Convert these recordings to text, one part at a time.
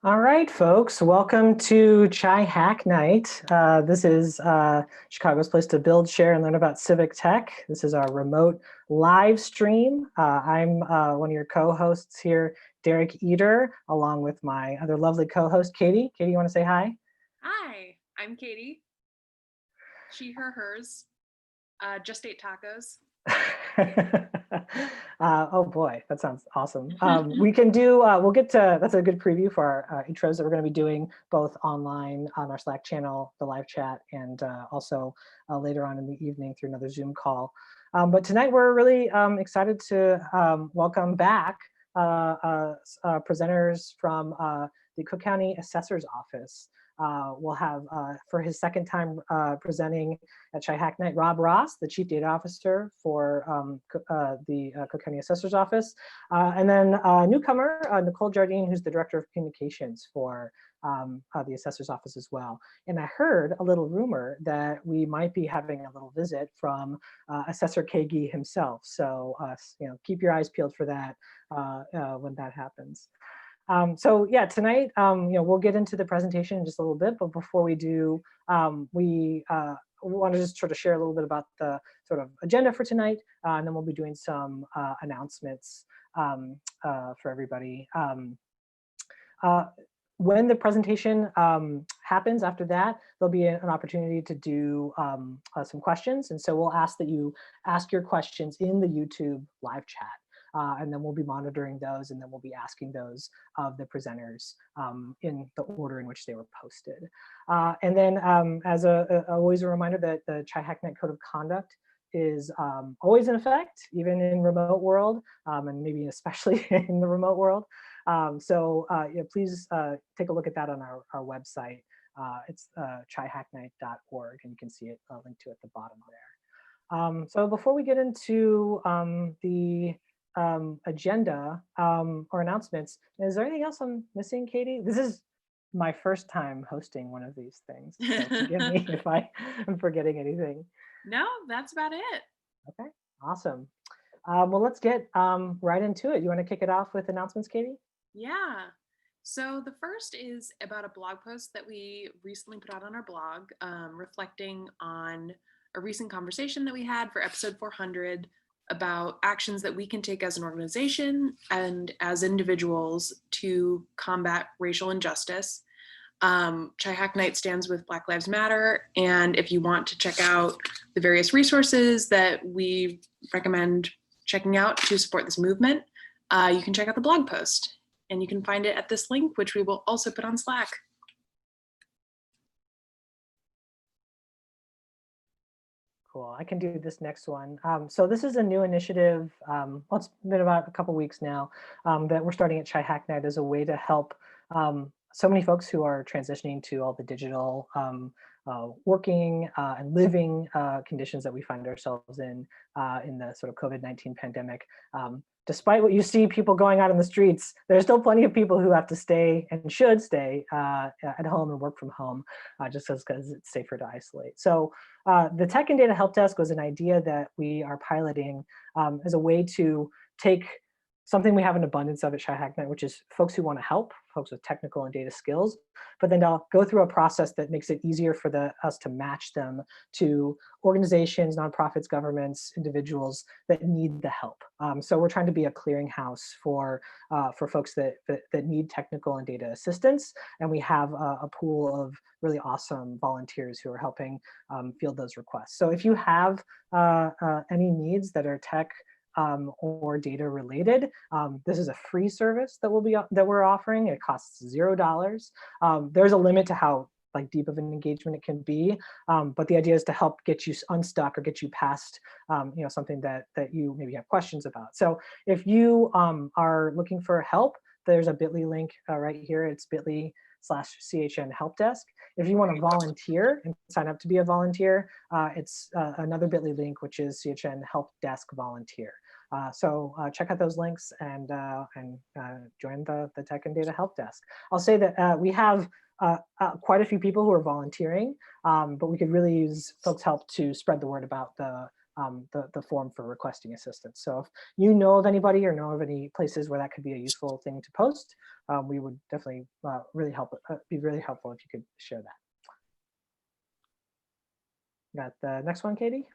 All right, folks, welcome to Chai Hack Night. This is Chicago's place to build, share, and learn about civic tech. This is our remote live stream. I'm one of your co-hosts here, Derek Eder, along with my other lovely co-host, Katie. Katie, you want to say hi? Hi, I'm Katie. She, her, hers. Just ate tacos. Oh boy, that sounds awesome. We can do, we'll get to, that's a good preview for our intros that we're going to be doing both online on our Slack channel, the live chat, and also later on in the evening through another Zoom call. But tonight we're really excited to welcome back presenters from the Cook County Assessor's Office. We'll have, for his second time presenting at Chai Hack Night, Rob Ross, the Chief Data Officer for the Cook County Assessor's Office. And then a newcomer, Nicole Jardine, who's the Director of Communications for the Assessor's Office as well. And I heard a little rumor that we might be having a little visit from Assessor Kagi himself. So keep your eyes peeled for that when that happens. So yeah, tonight, we'll get into the presentation in just a little bit, but before we do, we want to just sort of share a little bit about the sort of agenda for tonight, and then we'll be doing some announcements for everybody. When the presentation happens after that, there'll be an opportunity to do some questions. And so we'll ask that you ask your questions in the YouTube live chat. And then we'll be monitoring those, and then we'll be asking those of the presenters in the order in which they were posted. And then as always a reminder that the Chai Hack Night Code of Conduct is always in effect, even in remote world, and maybe especially in the remote world. Please take a look at that on our website. It's chaihacknight.org, and you can see it linked to at the bottom there. So before we get into the agenda or announcements, is there anything else I'm missing, Katie? This is my first time hosting one of these things, so forgive me if I'm forgetting anything. No, that's about it. Okay, awesome. Well, let's get right into it. You want to kick it off with announcements, Katie? Yeah. So the first is about a blog post that we recently put out on our blog, reflecting on a recent conversation that we had for episode 400 about actions that we can take as an organization and as individuals to combat racial injustice. Chai Hack Night stands with Black Lives Matter, and if you want to check out the various resources that we recommend checking out to support this movement, you can check out the blog post, and you can find it at this link, which we will also put on Slack. Cool, I can do this next one. So this is a new initiative, well, it's been about a couple weeks now, that we're starting at Chai Hack Night as a way to help so many folks who are transitioning to all the digital working and living conditions that we find ourselves in the sort of COVID-19 pandemic. Despite what you see people going out in the streets, there's still plenty of people who have to stay and should stay at home and work from home, just because it's safer to isolate. So the Tech and Data Help Desk was an idea that we are piloting as a way to take something we have an abundance of at Chai Hack Night, which is folks who want to help, folks with technical and data skills, but then they'll go through a process that makes it easier for us to match them to organizations, nonprofits, governments, individuals that need the help. So we're trying to be a clearinghouse for folks that need technical and data assistance, and we have a pool of really awesome volunteers who are helping field those requests. So if you have any needs that are tech or data related, this is a free service that we're offering. It costs $0. There's a limit to how deep of an engagement it can be, but the idea is to help get you unstuck or get you past something that you maybe have questions about. So if you are looking for help, there's a bit.ly link right here. It's bit.ly/CHN help desk. If you want to volunteer and sign up to be a volunteer, it's another bit.ly link, which is CHN help desk volunteer. So check out those links and join the Tech and Data Help Desk. I'll say that we have quite a few people who are volunteering, but we could really use folks' help to spread the word about the the form for requesting assistance. So if you know of anybody or know of any places where that could be a useful thing to post, we would definitely be really helpful if you could share that. Got the next one, Katie?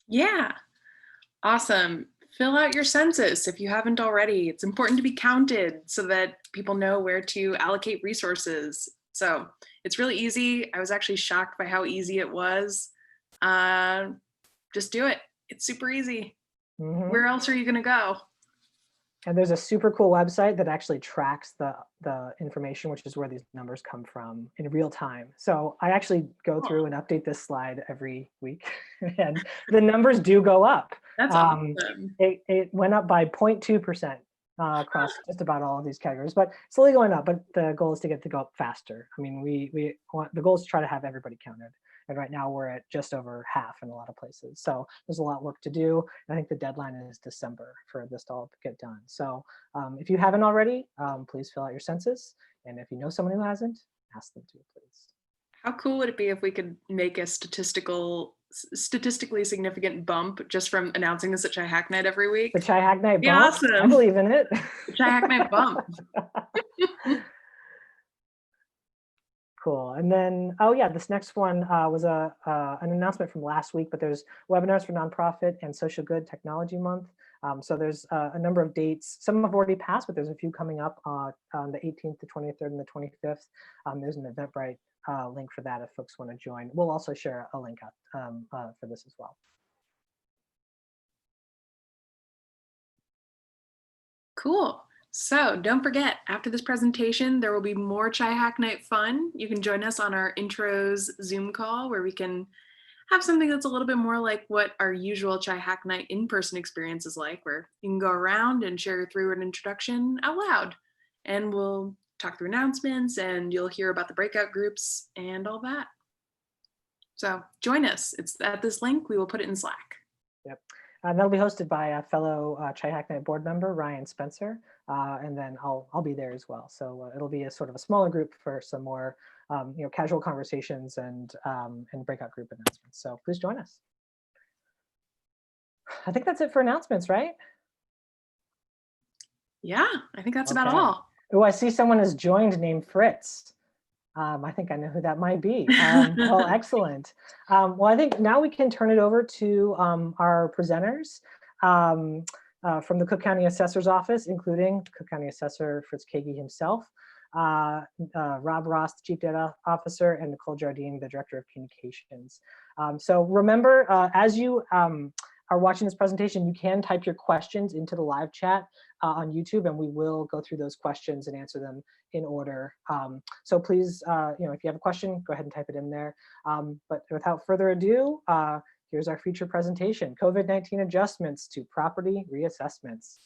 Yeah, awesome. Fill out your census if you haven't already. It's important to be counted so that people know where to allocate resources. So it's really easy. I was actually shocked by how easy it was. Just do it. It's super easy. Where else are you going to go? And there's a super cool website that actually tracks the information, which is where these numbers come from in real time. So I actually go through and update this slide every week, and the numbers do go up. That's awesome. It went up by 0.2% across just about all of these categories, but slowly going up. But the goal is to get to go up faster. I mean, we want, the goal is to try to have everybody counted. And right now we're at just over half in a lot of places. So there's a lot of work to do. I think the deadline is December for this to all get done. So if you haven't already, please fill out your census. And if you know someone who hasn't, ask them to, please. How cool would it be if we could make a statistically significant bump just from announcing this at Chai Hack Night every week? The Chai Hack Night bump? Awesome. I believe in it. The Chai Hack Night bump. Cool. And then, oh yeah, this next one was an announcement from last week, but there's webinars for nonprofit and social good technology month. So there's a number of dates. Some have already passed, but there's a few coming up on the 18th, the 23rd, and the 25th. There's an Eventbrite link for that if folks want to join. We'll also share a link out for this as well. Cool. So don't forget, after this presentation, there will be more Chai Hack Night fun. You can join us on our intros Zoom call where we can have something that's a little bit more like what our usual Chai Hack Night in-person experience is like, where you can go around and share your 3-word introduction out loud. And we'll talk through announcements and you'll hear about the breakout groups and all that. So join us. It's at this link. We will put it in Slack. Yep. That'll be hosted by a fellow Chai Hack Night board member, Ryan Spencer, and then I'll be there as well. So it'll be a sort of a smaller group for some more casual conversations and breakout group announcements. So please join us. I think that's it for announcements, right? Yeah, I think that's about all. Oh, I see someone has joined named Fritz. I think I know who that might be. Well, excellent. Well, I think now we can turn it over to our presenters from the Cook County Assessor's Office, including Cook County Assessor Fritz Kagi himself, Rob Ross, the Chief Data Officer, and Nicole Jardine, the Director of Communications. So remember, as you are watching this presentation, you can type your questions into the live chat on YouTube, and we will go through those questions and answer them in order. So please, if you have a question, go ahead and type it in there. But without further ado, here's our feature presentation, COVID-19 adjustments to property reassessments.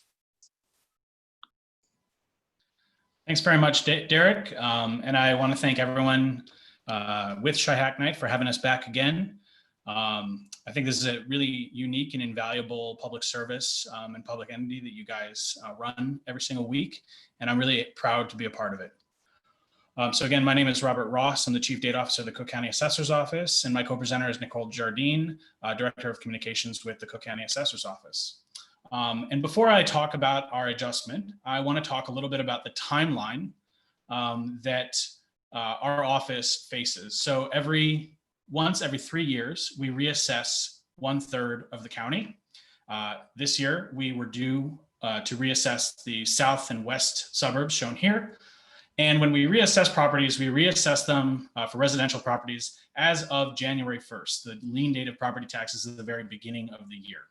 Thanks very much, Derek. And I want to thank everyone with Chai Hack Night for having us back again. I think this is a really unique and invaluable public service and public entity that you guys run every single week, and I'm really proud to be a part of it. So again, my name is Robert Ross. I'm the Chief Data Officer of the Cook County Assessor's Office, and my co-presenter is Nicole Jardine, Director of Communications with the Cook County Assessor's Office. And before I talk about our adjustment, I want to talk a little bit about the timeline that our office faces. So once every 3 years, we reassess 1/3 of the county. This year, we were due to reassess the south and west suburbs shown here. And when we reassess properties, we reassess them for residential properties as of January 1st. The lien date of property taxes is at the very beginning of the year.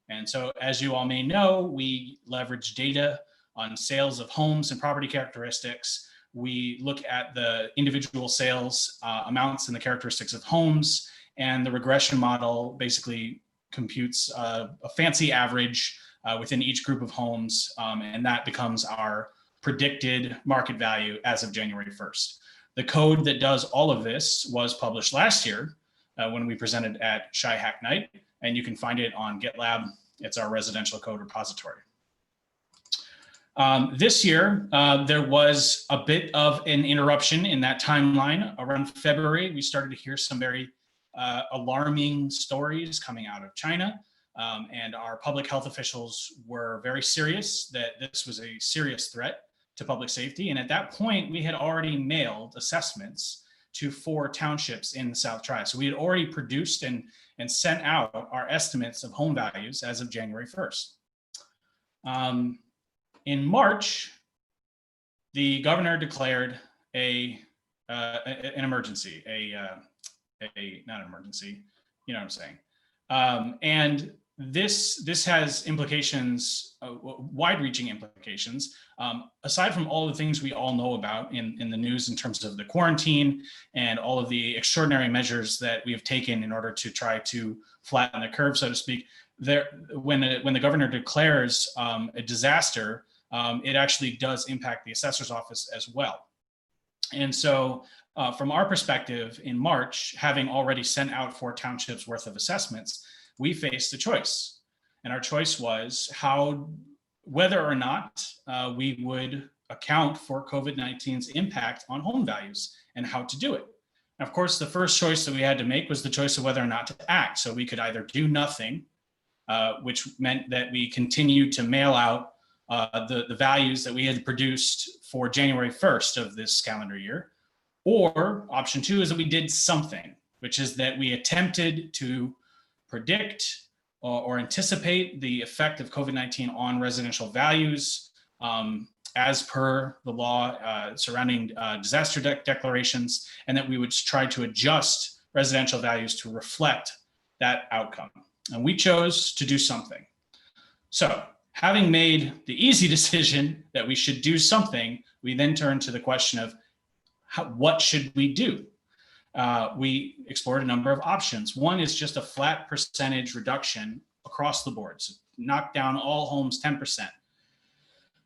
And so as you all may know, we leverage data on sales of homes and property characteristics. We look at the individual sales amounts and the characteristics of homes, and the regression model basically computes a fancy average within each group of homes, and that becomes our predicted market value as of January 1st. The code that does all of this was published last year when we presented at Chai Hack Night, and you can find it on GitLab. It's our residential code repository. This year, there was a bit of an interruption in that timeline. Around February, we started to hear some very alarming stories coming out of China. And our public health officials were very serious that this was a serious threat to public safety. And at that point, we had already mailed assessments to 4 townships in the South Tri. So we had already produced and sent out our estimates of home values as of January 1st. In March, the governor declared an emergency, not an emergency, you know what I'm saying. And this has implications, wide-reaching implications, aside from all the things we all know about in the news in terms of the quarantine and all of the extraordinary measures that we have taken in order to try to flatten the curve, so to speak. When the governor declares a disaster, it actually does impact the assessor's office as well. And so from our perspective in March, having already sent out 4 townships worth of assessments, we faced a choice. And our choice was whether or not we would account for COVID-19's impact on home values and how to do it. And of course, the first choice that we had to make was the choice of whether or not to act. So we could either do nothing, which meant that we continued to mail out the values that we had produced for January 1st of this calendar year. Or option 2 is that we did something, which is that we attempted to predict or anticipate the effect of COVID-19 on residential values as per the law surrounding disaster declarations, and that we would try to adjust residential values to reflect that outcome. And we chose to do something. So having made the easy decision that we should do something, we then turned to the question of what should we do? We explored a number of options. One is just a flat percentage reduction across the board, so knock down all homes 10%.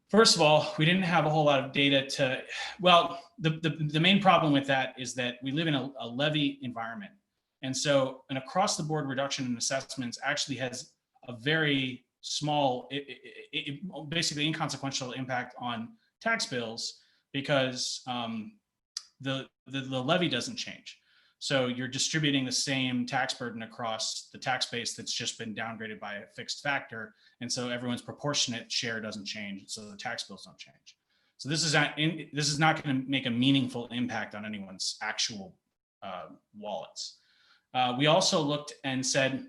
First of all, we didn't have a whole lot of data the main problem with that is that we live in a levy environment. And so an across the board reduction in assessments actually has a very small, basically inconsequential impact on tax bills because the levy doesn't change. So you're distributing the same tax burden across the tax base that's just been downgraded by a fixed factor. And so everyone's proportionate share doesn't change. So the tax bills don't change. So this is not going to make a meaningful impact on anyone's actual wallets. We also looked and said,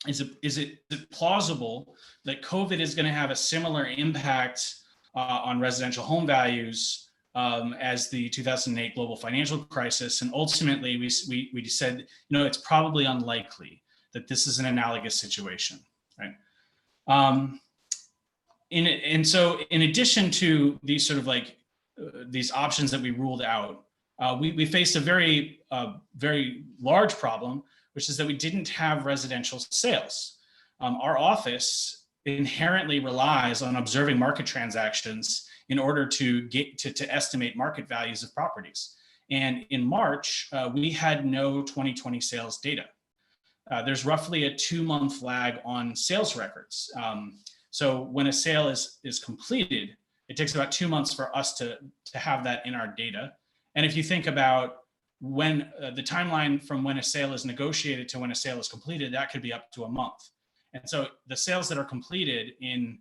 is it plausible that COVID is going to have a similar impact on residential home values as the 2008 global financial crisis? And ultimately, we said, it's probably unlikely that this is an analogous situation, right? And so in addition to these sort of these options that we ruled out, we faced a very large problem, which is that we didn't have residential sales. Our office inherently relies on observing market transactions in order to estimate market values of properties. And in March, we had no 2020 sales data. There's roughly a 2-month lag on sales records. So when a sale is completed, it takes about 2 months for us to have that in our data. And if you think about when the timeline from when a sale is negotiated to when a sale is completed, that could be up to a month. And so the sales that are completed in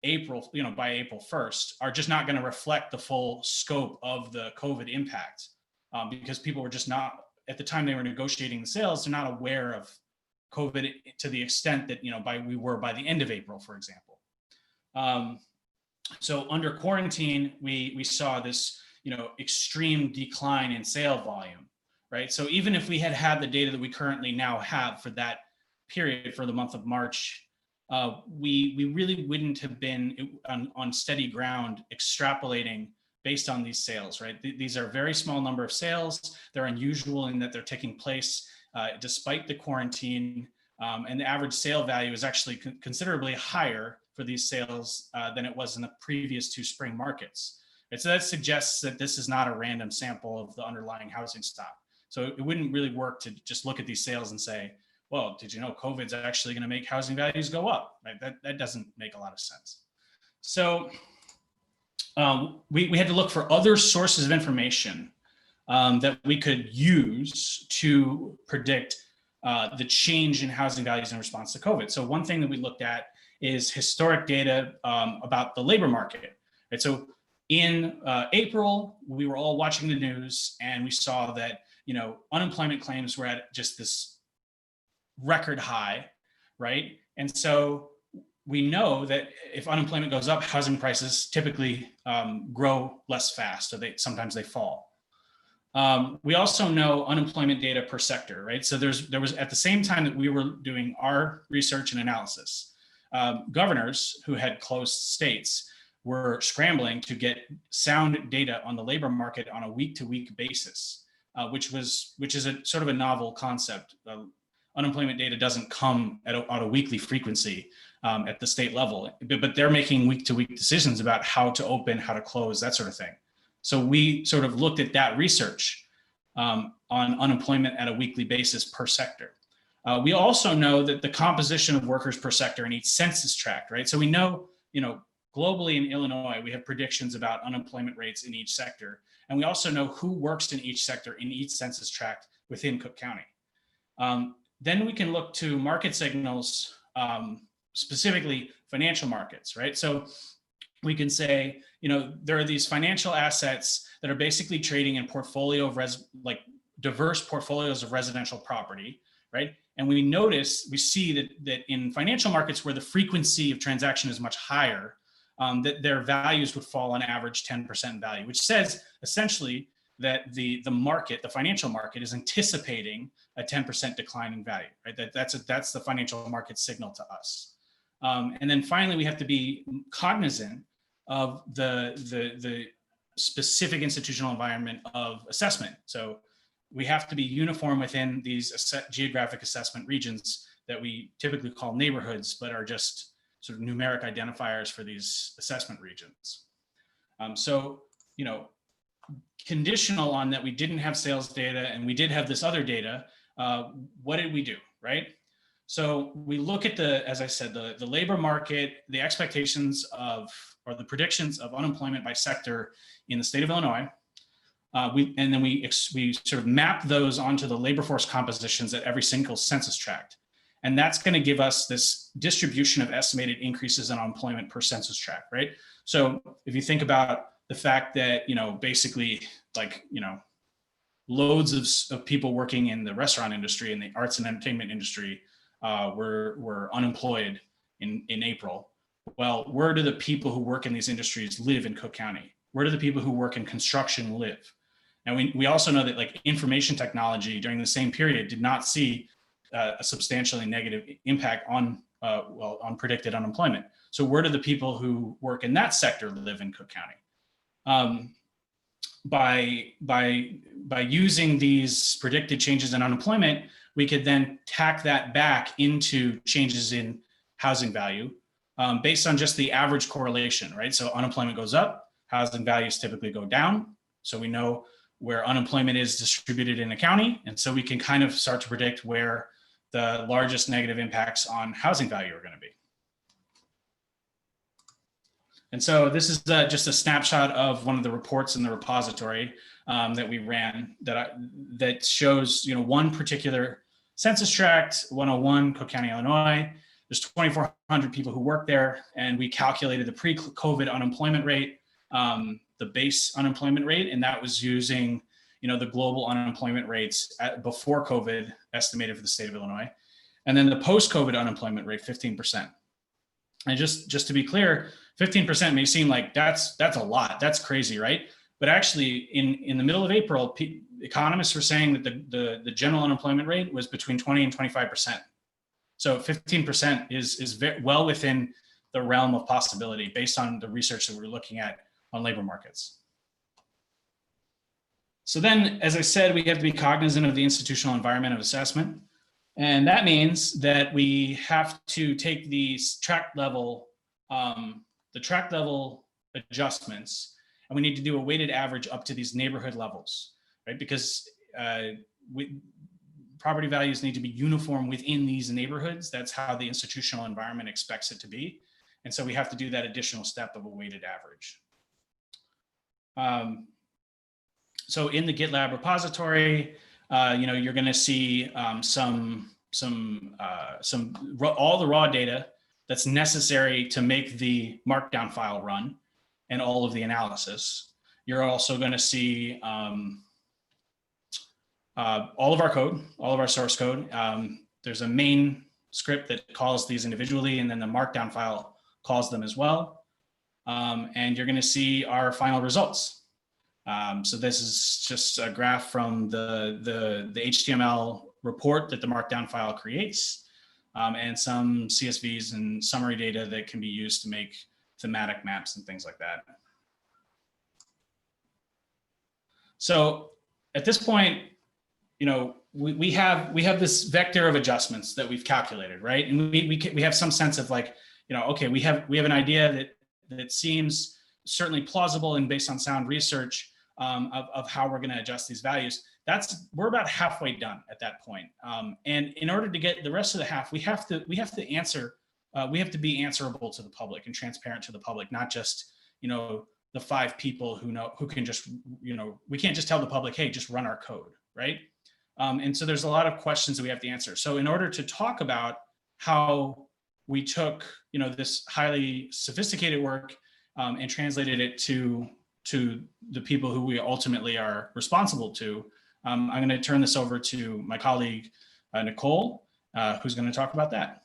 April, by April 1st, are just not going to reflect the full scope of the COVID impact because people were just not, at the time they were negotiating the sales, they're not aware of COVID to the extent that, we were by the end of April, for example. So under quarantine, we saw this, extreme decline in sale volume, right? So even if we had the data that we currently now have for that period for the month of March, we really wouldn't have been on steady ground extrapolating based on these sales, right? These are a very small number of sales. They're unusual in that they're taking place despite the quarantine, and the average sale value is actually considerably higher for these sales than it was in the previous 2 spring markets. And so that suggests that this is not a random sample of the underlying housing stock. So it wouldn't really work to just look at these sales and say, well, did you know COVID's actually going to make housing values go up? Right? That doesn't make a lot of sense. So we had to look for other sources of information that we could use to predict the change in housing values in response to COVID. So one thing that we looked at is historic data about the labor market. Right? So in April, we were all watching the news and we saw that, unemployment claims were at just this record high, right? And so we know that if unemployment goes up, housing prices typically grow less fast, or sometimes they fall. We also know unemployment data per sector, right? So there was at the same time that we were doing our research and analysis, governors who had closed states were scrambling to get sound data on the labor market on a week-to-week basis, which is a sort of a novel concept. Unemployment data doesn't come on a weekly frequency at the state level, but they're making week-to-week decisions about how to open, how to close, that sort of thing. So we sort of looked at that research on unemployment at a weekly basis per sector. We also know that the composition of workers per sector in each census tract, right? So we know, globally in Illinois, we have predictions about unemployment rates in each sector. And we also know who works in each sector in each census tract within Cook County. Then we can look to market signals, specifically financial markets, right? So we can say, there are these financial assets that are basically trading in diverse portfolios of residential property, right? And we see that in financial markets where the frequency of transaction is much higher, that their values would fall on average 10% in value, which says essentially that the financial market is anticipating a 10% decline in value, right? That's the financial market signal to us. And then finally, we have to be cognizant of the specific institutional environment of assessment. So we have to be uniform within these geographic assessment regions that we typically call neighborhoods, but are just sort of numeric identifiers for these assessment regions. So, conditional on that we didn't have sales data and we did have this other data, what did we do, right? So we look at as I said, the labor market, the expectations or the predictions of unemployment by sector in the state of Illinois. And then we sort of map those onto the labor force compositions at every single census tract. And that's going to give us this distribution of estimated increases in unemployment per census tract, right? So if you think about the fact that, basically loads of people working in the restaurant industry and the arts and entertainment industry were unemployed in April. Well, where do the people who work in these industries live in Cook County? Where do the people who work in construction live? And we also know that information technology during the same period did not see a substantially negative impact on predicted unemployment. So where do the people who work in that sector live in Cook County? By using these predicted changes in unemployment, we could then tack that back into changes in housing value based on just the average correlation, right? So unemployment goes up, housing values typically go down. So we know where unemployment is distributed in a county. And so we can kind of start to predict where the largest negative impacts on housing value are going to be. And so this is just a snapshot of one of the reports in the repository that we ran that shows, one particular census tract, 101, Cook County, Illinois. There's 2,400 people who work there, and we calculated the pre-COVID unemployment rate, the base unemployment rate, and that was using, the global unemployment rates before COVID estimated for the state of Illinois, and then the post-COVID unemployment rate, 15%. And just to be clear, 15% may seem like that's a lot, that's crazy, right? But actually, in the middle of April, economists were saying that the general unemployment rate was between 20 and 25%. So 15% is very well within the realm of possibility based on the research that we're looking at on labor markets. So then, as I said, we have to be cognizant of the institutional environment of assessment. And that means that we have to take these tract level adjustments, and we need to do a weighted average up to these neighborhood levels, right? Because property values need to be uniform within these neighborhoods. That's how the institutional environment expects it to be. And so we have to do that additional step of a weighted average. So in the GitLab repository, you're going to see all the raw data that's necessary to make the markdown file run and all of the analysis. You're also going to see all of our code, all of our source code. There's a main script that calls these individually, and then the markdown file calls them as well. And you're going to see our final results. So this is just a graph from the HTML report that the markdown file creates, and some CSVs and summary data that can be used to make thematic maps and things like that. So at this point, we have this vector of adjustments that we've calculated, right? And we have some sense of like, okay, we have an idea that seems certainly plausible and based on sound research of how we're going to adjust these values. We're about halfway done at that point. And in order to get the rest of the half, we have to be answerable to the public and transparent to the public, not just, the 5 people who can just, we can't just tell the public, hey, just run our code, right? And so there's a lot of questions that we have to answer. So in order to talk about how we took, this highly sophisticated work and translated it to the people who we ultimately are responsible to, I'm going to turn this over to my colleague, Nicole, who's going to talk about that.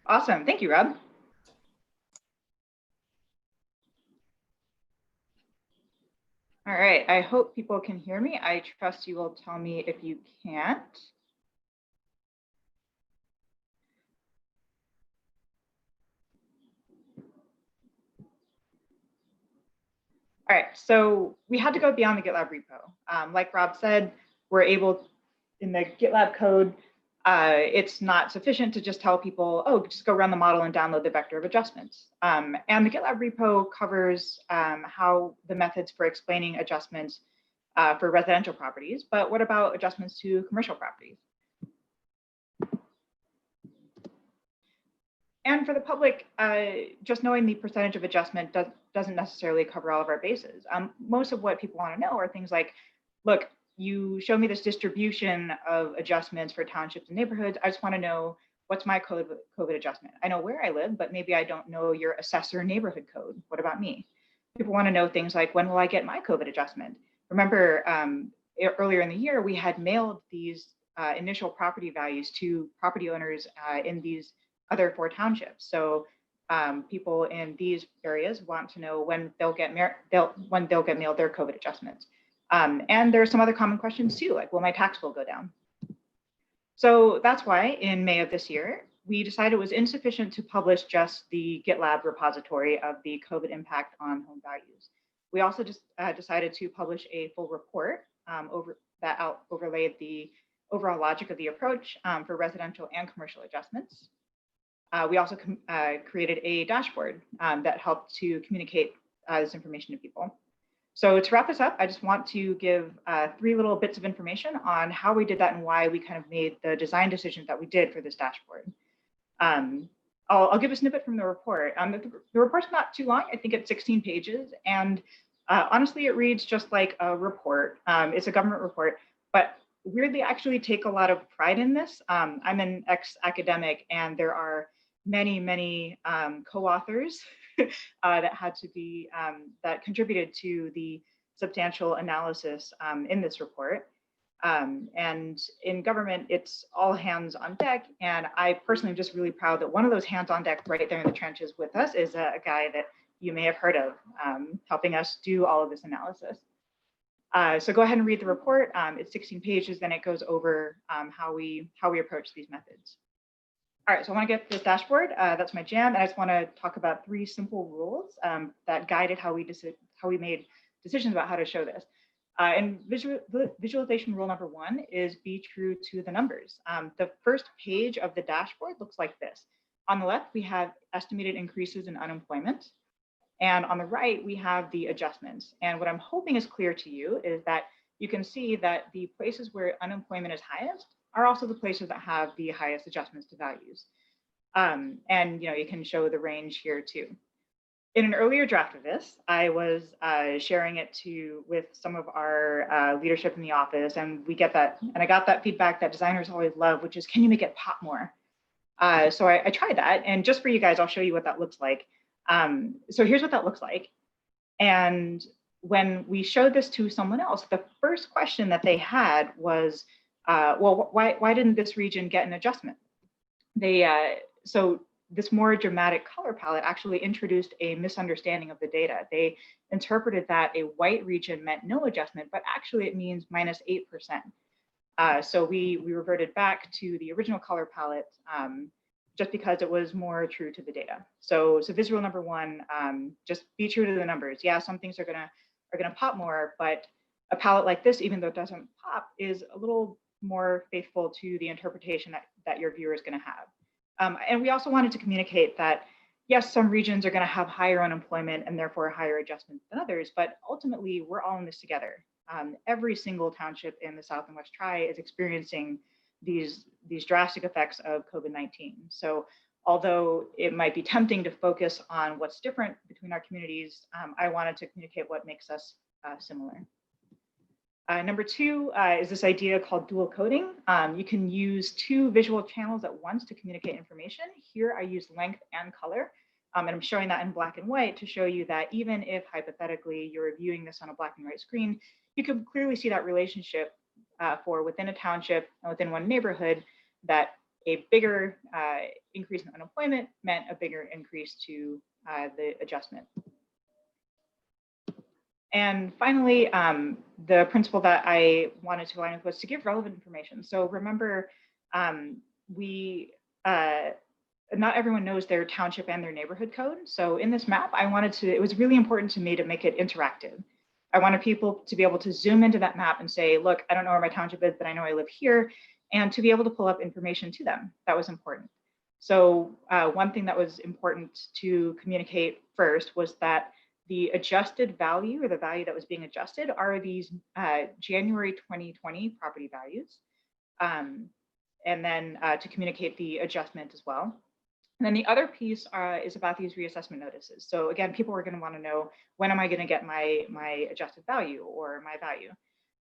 Awesome. Thank you, Rob. All right. I hope people can hear me. I trust you will tell me if you can't. All right, so we had to go beyond the GitLab repo. Like Rob said, we're able, in the GitLab code, it's not sufficient to just tell people, oh, just go run the model and download the vector of adjustments. And the GitLab repo covers how the methods for explaining adjustments for residential properties, but what about adjustments to commercial properties? And for the public, just knowing the percentage of adjustment doesn't necessarily cover all of our bases. Most of what people want to know are things like, look, you show me this distribution of adjustments for townships and neighborhoods. I just want to know what's my COVID adjustment. I know where I live, but maybe I don't know your assessor neighborhood code. What about me? People want to know things like, when will I get my COVID adjustment? Remember, earlier in the year, we had mailed these initial property values to property owners in these other 4 townships. So people in these areas want to know when they'll get mailed their COVID adjustments. And there are some other common questions too, like, will my tax bill go down? So that's why in May of this year, we decided it was insufficient to publish just the GitLab repository of the COVID impact on home values. We also just decided to publish a full report that overlaid the overall logic of the approach for residential and commercial adjustments. We also created a dashboard that helped to communicate this information to people. So to wrap this up, I just want to give 3 little bits of information on how we did that and why we kind of made the design decisions that we did for this dashboard. I'll give a snippet from the report. The report's not too long. I think it's 16 pages. And honestly, it reads just like a report. It's a government report, but weirdly, I actually take a lot of pride in this. I'm an ex-academic, and there are many co-authors that contributed to the substantial analysis in this report. And in government, it's all hands on deck. And I personally am just really proud that one of those hands on deck right there in the trenches with us is a guy that you may have heard of, helping us do all of this analysis. So go ahead and read the report. It's 16 pages, then it goes over how we approach these methods. All right, so I want to get this dashboard. That's my jam, and I just want to talk about 3 simple rules that guided how we made decisions about how to show this. And visualization rule number 1 is be true to the numbers. The first page of the dashboard looks like this. On the left, we have estimated increases in unemployment. And on the right, we have the adjustments. And what I'm hoping is clear to you is that you can see that the places where unemployment is highest are also the places that have the highest adjustments to values. And you can show the range here too. in an earlier draft of this, I was sharing it with some of our leadership in the office, and we get that, and I got that feedback that designers always love, which is, can you make it pop more? So I tried that, and just for you guys, I'll show you what that looks like. So here's what that looks like. And when we showed this to someone else, the first question that they had was, well, why didn't this region get an adjustment? So this more dramatic color palette actually introduced a misunderstanding of the data. They interpreted that a white region meant no adjustment, but actually it means -8%. So we reverted back to the original color palette just because it was more true to the data. So visual number one, just be true to the numbers. Yeah, some things are gonna pop more, but a palette like this, even though it doesn't pop, is a little more faithful to the interpretation that your viewer is gonna have. And we also wanted to communicate that, yes, some regions are going to have higher unemployment and therefore higher adjustments than others, but ultimately we're all in this together. Every single township in the South and West Tri is experiencing these drastic effects of COVID-19. So although it might be tempting to focus on what's different between our communities, I wanted to communicate what makes us similar. Number two is this idea called dual coding. You can use two visual channels at once to communicate information. Here I use length and color, and I'm showing that in black and white to show you that even if hypothetically you're viewing this on a black and white screen, you can clearly see that relationship for within a township and within one neighborhood, that a bigger increase in unemployment meant a bigger increase to the adjustment. And finally, the principle that I wanted to align with was to give relevant information. So remember, not everyone knows their township and their neighborhood code. So in this map, it was really important to me to make it interactive. I wanted people to be able to zoom into that map and say, look, I don't know where my township is, but I know I live here, and to be able to pull up information to them. That was important. So one thing that was important to communicate first was that the adjusted value, or the value that was being adjusted, are these January 2020 property values. And then to communicate the adjustment as well. And then the other piece is about these reassessment notices. So again, people are going to want to know, when am I going to get my adjusted value or my value?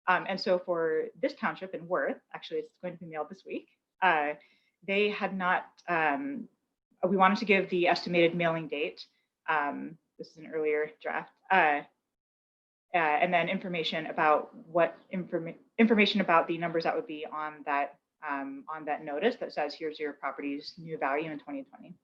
And so for this township in Worth, actually it's going to be mailed this week, they had not, we wanted to give the estimated mailing date. This is an earlier draft, and then information about information about the numbers that would be on that notice that says, here's your property's new value in 2020.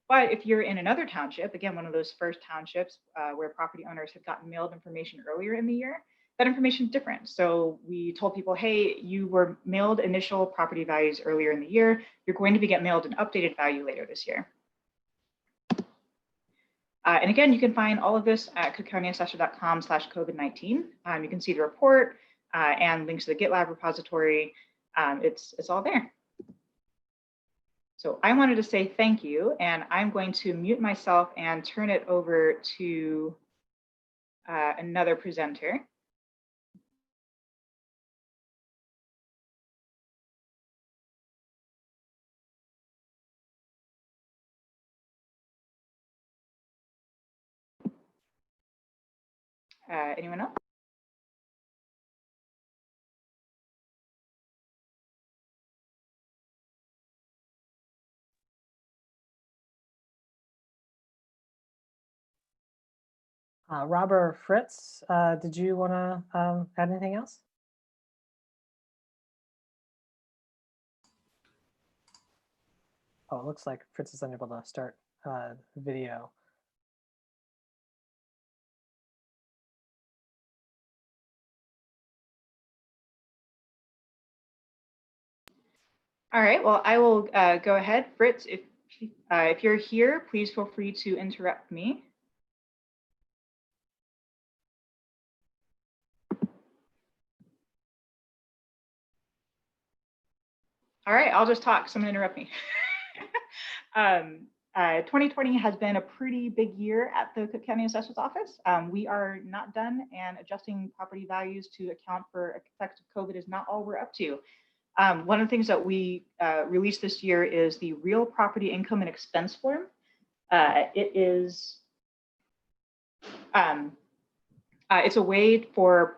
But if you're in another township, again, one of those first townships where property owners had gotten mailed information earlier in the year, that information is different. So we told people, hey, you were mailed initial property values earlier in the year. You're going to be getting mailed an updated value later this year. And again, you can find all of this at cookcountyassessor.com/COVID-19. You can see the report and links to the GitLab repository. It's all there. So I wanted to say thank you, and I'm going to mute myself and turn it over to another presenter. Anyone else? Rob or Fritz, did you want to add anything else? Oh, it looks like Fritz is unable to start video. All right, well, I will go ahead. Fritz, if you're here, please feel free to interrupt me. All right, I'll just talk, someone interrupt me. 2020 has been a pretty big year at the Cook County Assessor's Office. We are not done, and adjusting property values to account for effects of COVID is not all we're up to. One of the things that we released this year is the real property income and expense form. It is It's a way for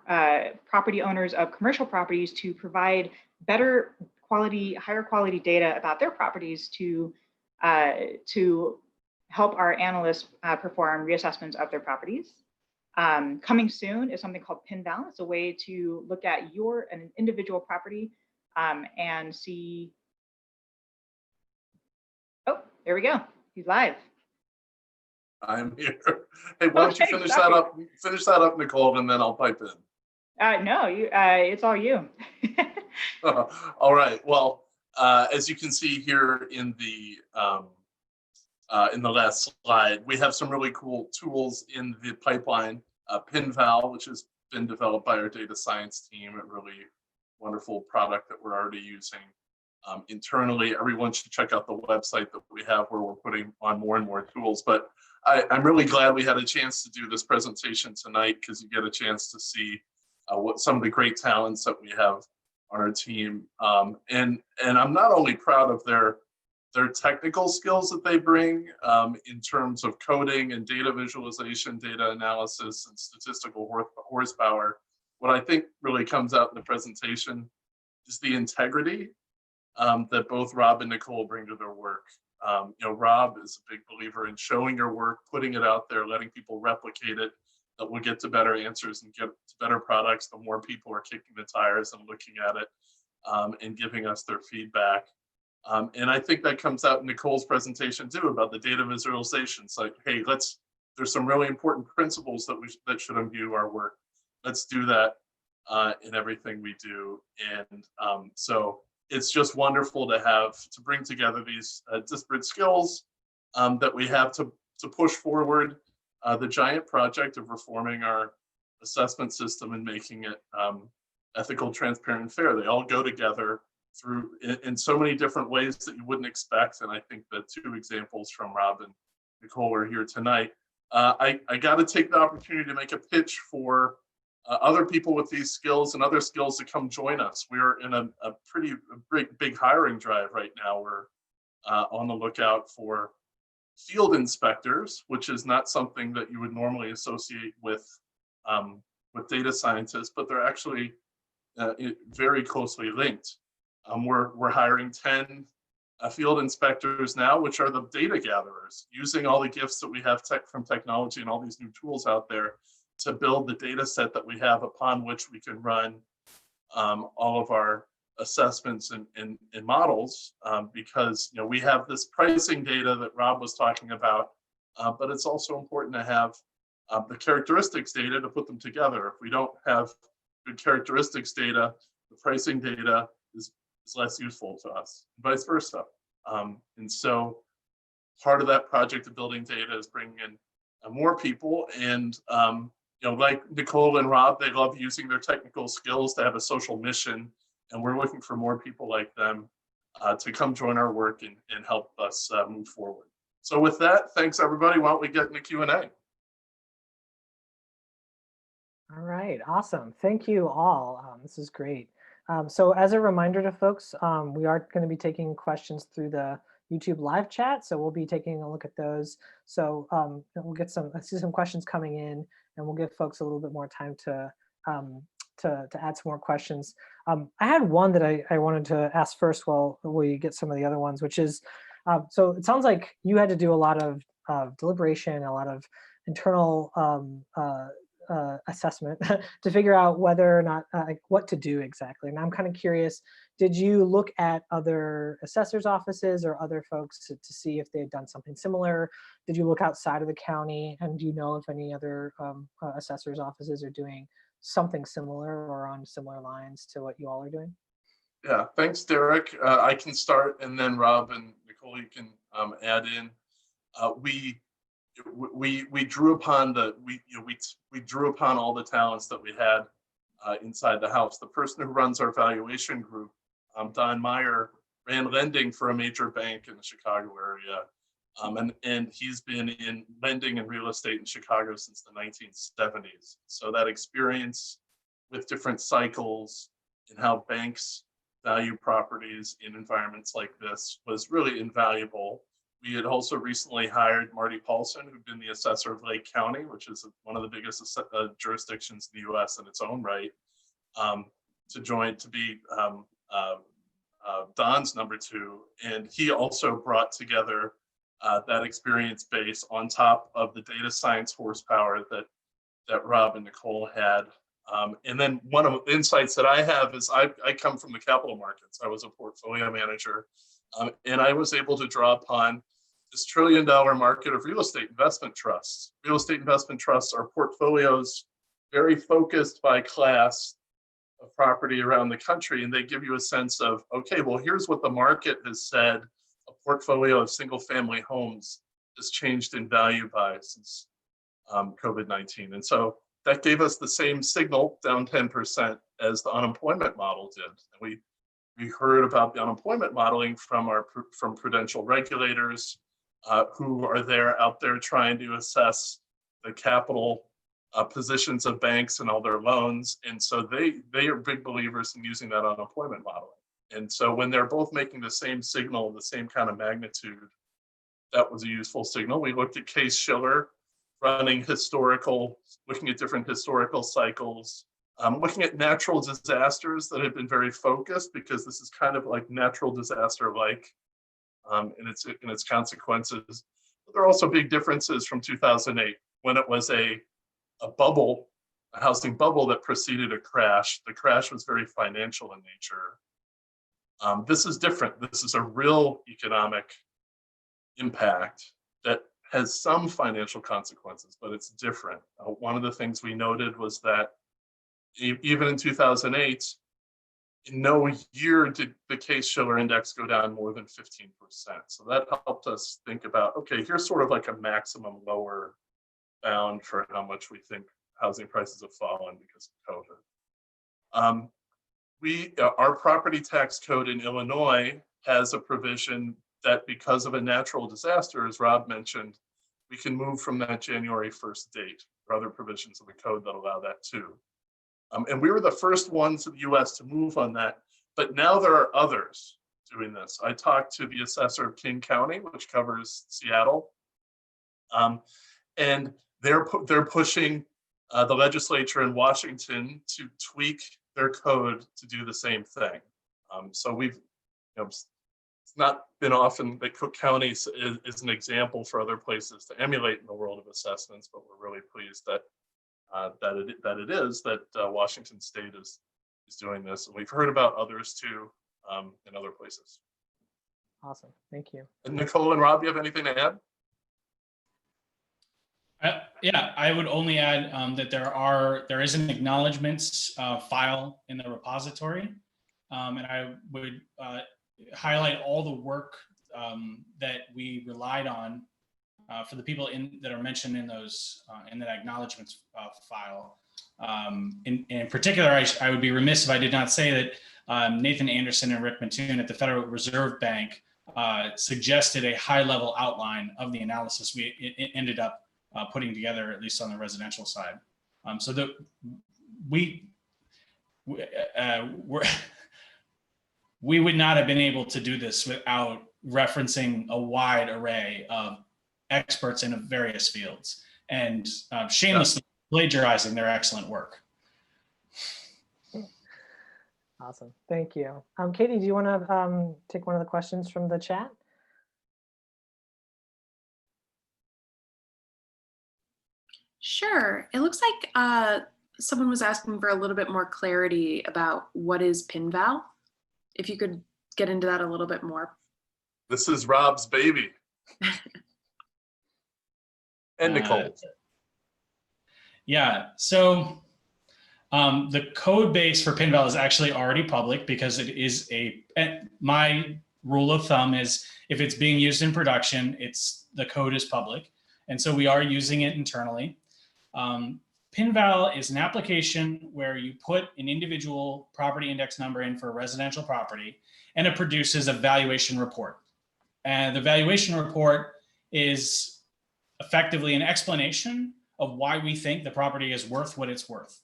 property owners of commercial properties to provide better quality, higher quality data about their properties to help our analysts perform reassessments of their properties. Coming soon is something called pin balance, a way to look at an individual property and see. Oh, there we go. He's live. I'm here. Hey, why don't you finish that up? Finish that up, Nicole, and then I'll pipe in. No, it's all you. All right. Well, as you can see here in the last slide, we have some really cool tools in the pipeline. PinVal, which has been developed by our data science team, a really wonderful product that we're already using. Internally, everyone should check out the website that we have where we're putting on more and more tools. But I'm really glad we had a chance to do this presentation tonight, because you get a chance to see what some of the great talents that we have on our team. And I'm not only proud of their technical skills that they bring in terms of coding and data visualization, data analysis, and statistical horsepower. What I think really comes out in the presentation is the integrity that both Rob and Nicole bring to their work. Rob is a big believer in showing your work, putting it out there, letting people replicate it, that we'll get to better answers and get to better products the more people are kicking the tires and looking at it and giving us their feedback. And I think that comes out in Nicole's presentation too, about the data visualization. It's like, hey, there's some really important principles that should imbue our work. Let's do that in everything we do. And so it's just wonderful to bring together these disparate skills that we have to push forward the giant project of reforming our assessment system and making it ethical, transparent, and fair. They all go together in so many different ways that you wouldn't expect. And I think the two examples from Rob and Nicole are here tonight. I got to take the opportunity to make a pitch for other people with these skills and other skills to come join us. We're in a pretty big hiring drive right now. We're on the lookout for field inspectors, which is not something that you would normally associate with data scientists, but they're actually very closely linked. We're hiring 10 field inspectors now, which are the data gatherers, using all the gifts that we have from technology and all these new tools out there to build the data set that we have upon which we can run all of our assessments and models, because we have this pricing data that Rob was talking about, but it's also important to have the characteristics data to put them together. If we don't have good characteristics data, the pricing data is less useful to us, vice versa. And so part of that project of building data is bringing in more people. And like Nicole and Rob, they love using their technical skills to have a social mission. And we're looking for more people like them to come join our work and help us move forward. So with that, thanks everybody. Why don't we get into Q&A? All right, awesome. Thank you all. This is great. So as a reminder to folks, we are going to be taking questions through the YouTube live chat. So we'll be taking a look at those. So we'll get I see some questions coming in, and we'll give folks a little bit more time to add some more questions. I had one that I wanted to ask first while we get some of the other ones, which is, so it sounds like you had to do a lot of deliberation, a lot of internal assessment to figure out whether or not what to do exactly. And I'm kind of curious, did you look at other assessors' offices or other folks to see if they had done something similar? Did you look outside of the county, and do you know if any other assessors' offices are doing something similar or on similar lines to what you all are doing? Yeah, thanks, Derek. I can start, and then Rob and Nicole, you can add in. We drew upon we drew upon all the talents that we had inside the house. The person who runs our valuation group, Don Meyer, ran lending for a major bank in the Chicago area, and he's been in lending and real estate in Chicago since the 1970s. So that experience with different cycles and how banks value properties in environments like this was really invaluable. We had also recently hired Marty Paulson, who'd been the assessor of Lake County, which is one of the biggest jurisdictions in the US in its own right, to join to be Don's number 2. And he also brought together that experience base on top of the data science horsepower that Rob and Nicole had. And then one of the insights that I have is I come from the capital markets. I was a portfolio manager, and I was able to draw upon this $1 trillion market of real estate investment trusts. Real estate investment trusts are portfolios very focused by class of property around the country, and they give you a sense of, okay, well, here's what the market has said a portfolio of single family homes has changed in value by since COVID-19. And so that gave us the same signal, down 10%, as the unemployment model did. And we heard about the unemployment modeling from prudential regulators who are out there trying to assess the capital positions of banks and all their loans. And so they are big believers in using that unemployment modeling. And so when they're both making the same signal, the same kind of magnitude, that was a useful signal. We looked at Case-Shiller, looking at different historical cycles, looking at natural disasters that have been very focused, because this is kind of like natural disaster-like in its consequences. But there are also big differences from 2008, when it was a bubble, a housing bubble that preceded a crash. The crash was very financial in nature. This is different. This is a real economic impact that has some financial consequences, but it's different. One of the things we noted was that even in 2008, in no year did the Case-Shiller index go down more than 15%. So that helped us think about, okay, here's sort of like a maximum lower bound for how much we think housing prices have fallen because of COVID. Our property tax code in Illinois has a provision that because of a natural disaster, as Rob mentioned, we can move from that January 1st date. There are other provisions of the code that allow that too. And we were the first ones in the US to move on that, but now there are others doing this. I talked to the assessor of King County, which covers Seattle, and they're pushing the legislature in Washington to tweak their code to do the same thing. So it's not been often that Cook County is an example for other places to emulate in the world of assessments, but we're really pleased that Washington State is doing this. And we've heard about others too in other places. Awesome, thank you. And Nicole and Rob, you have anything to add? Yeah, I would only add that there is an acknowledgements file in the repository, and I would highlight all the work that we relied on for the people that are mentioned in those in that acknowledgements file. In particular, I would be remiss if I did not say that Nathan Anderson and Rick Mattoon at the Federal Reserve Bank suggested a high-level outline of the analysis we ended up putting together, at least on the residential side. So that we would not have been able to do this without referencing a wide array of experts in various fields and shamelessly plagiarizing their excellent work. Awesome, thank you. Katie, do you want to take one of the questions from the chat? Sure. It looks like someone was asking for a little bit more clarity about what is PinVal. If you could get into that a little bit more. This is Rob's baby. And Nicole. Yeah, so the code base for PinVal is actually already public because it is my rule of thumb is if it's being used in production, the code is public. And so we are using it internally. PinVal is an application where you put an individual property index number in for a residential property, and it produces a valuation report. And the valuation report is effectively an explanation of why we think the property is worth what it's worth.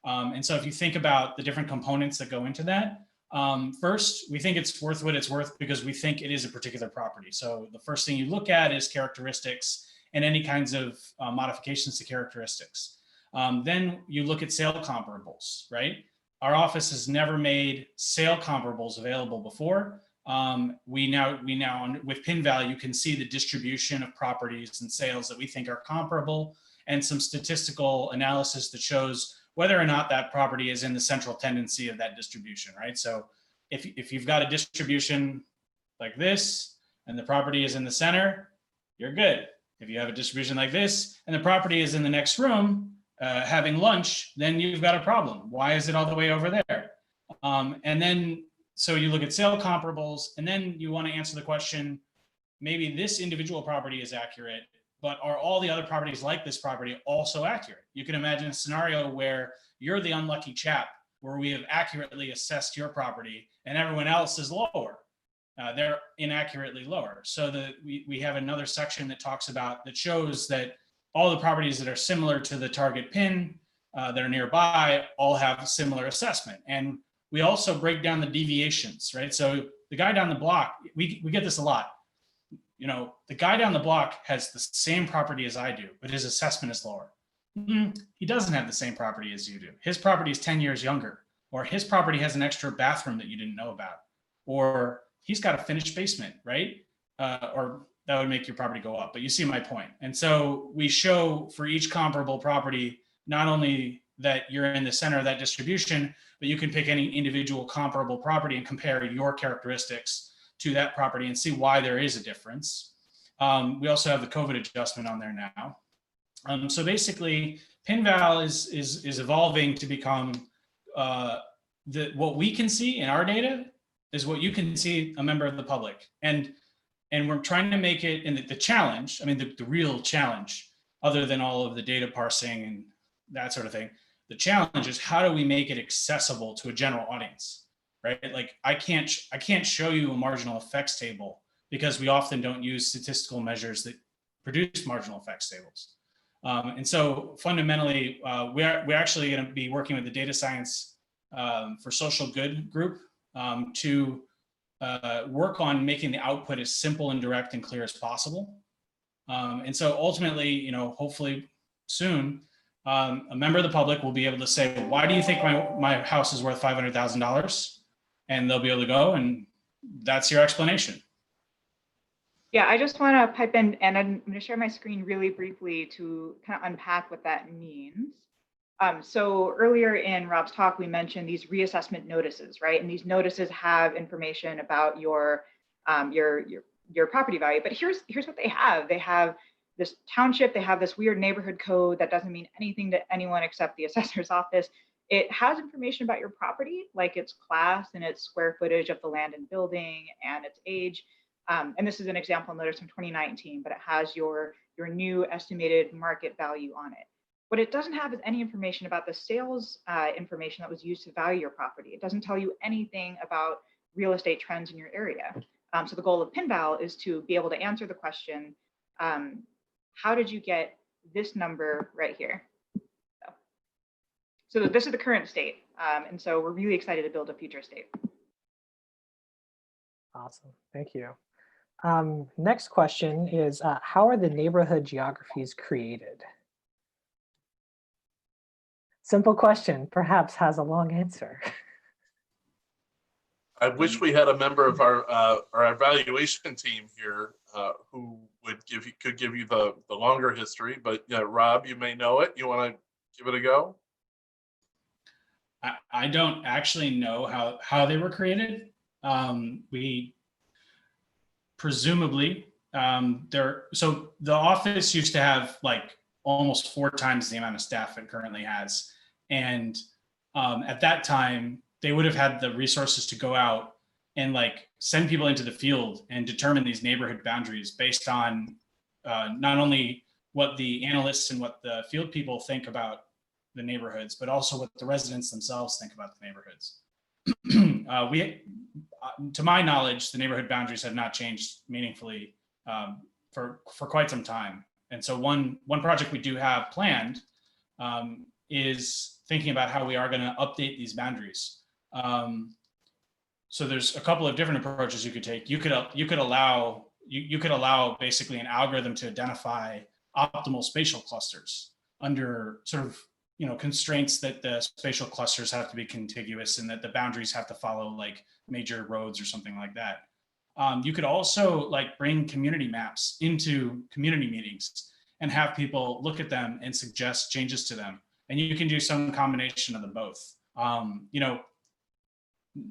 And so if you think about the different components that go into that, First, we think it's worth what it's worth because we think it is a particular property. So the first thing you look at is characteristics and any kinds of modifications to characteristics. Then you look at sale comparables, right? Our office has never made sale comparables available before. We now with PinVal, you can see the distribution of properties and sales that we think are comparable, and some statistical analysis that shows whether or not that property is in the central tendency of that distribution, right? So if you've got a distribution like this and the property is in the center, you're good. If you have a distribution like this and the property is in the next room having lunch, then you've got a problem. Why is it all the way over there? And then, so you look at sale comparables, and then you want to answer the question, maybe this individual property is accurate, but are all the other properties like this property also accurate? You can imagine a scenario where you're the unlucky chap, where we have accurately assessed your property and everyone else is lower. They're inaccurately lower. So we have another section that talks about, that shows that all the properties that are similar to the target pin that are nearby all have similar assessment. And we also break down the deviations, right? So the guy down the block, we get this a lot. You know, the guy down the block has the same property as I do, but his assessment is lower. He doesn't have the same property as you do. His property is 10 years younger, or his property has an extra bathroom that you didn't know about, or he's got a finished basement, right? Or that would make your property go up, but you see my point. And so we show for each comparable property, not only that you're in the center of that distribution, but you can pick any individual comparable property and compare your characteristics to that property and see why there is a difference. We also have the COVID adjustment on there now. So basically, PinVal is evolving to become what we can see in our data is what you can see, a member of the public. And we're trying to make it, and the challenge, I mean, the real challenge, other than all of the data parsing and that sort of thing, the challenge is how do we make it accessible to a general audience, right? Like I can't show you a marginal effects table because we often don't use statistical measures that produce marginal effects tables. And so fundamentally, we're actually going to be working with the data science for social good group to work on making the output as simple and direct and clear as possible. And so ultimately, you know, hopefully soon, a member of the public will be able to say, why do you think my house is worth $500,000? And they'll be able to go, and that's your explanation. Yeah, I just want to pipe in, and I'm going to share my screen really briefly to kind of unpack what that means. So earlier in Rob's talk, we mentioned these reassessment notices, right? And these notices have information about your property value. But here's what they have. They have this township. They have this weird neighborhood code that doesn't mean anything to anyone except the assessor's office. It has information about your property, like its class and its square footage of the land and building and its age. And this is an example notice from 2019, but it has your new estimated market value on it. What it doesn't have is any information about the sales information that was used to value your property. It doesn't tell you anything about real estate trends in your area. So the goal of PinVal is to be able to answer the question, how did you get this number right here? So this is the current state. And so we're really excited to build a future state. Awesome, thank you. Next question is, how are the neighborhood geographies created? Simple question, perhaps has a long answer. I wish we had a member of our evaluation team here who could give you the longer history, but yeah, Rob, you may know it. You want to give it a go? I don't actually know how they were created. We presumably so the office used to have like almost 4 times the amount of staff it currently has, and at that time they would have had the resources to go out and like send people into the field and determine these neighborhood boundaries based on not only what the analysts and what the field people think about the neighborhoods, but also what the residents themselves think about the neighborhoods. To my knowledge, the neighborhood boundaries have not changed meaningfully for quite some time. And so one project we do have planned is thinking about how we are going to update these boundaries. so there's a couple of different approaches you could take. You could allow basically an algorithm to identify optimal spatial clusters under sort of, constraints that the spatial clusters have to be contiguous and that the boundaries have to follow like major roads or something like that. You could also like bring community maps into community meetings and have people look at them and suggest changes to them. And you can do some combination of them both.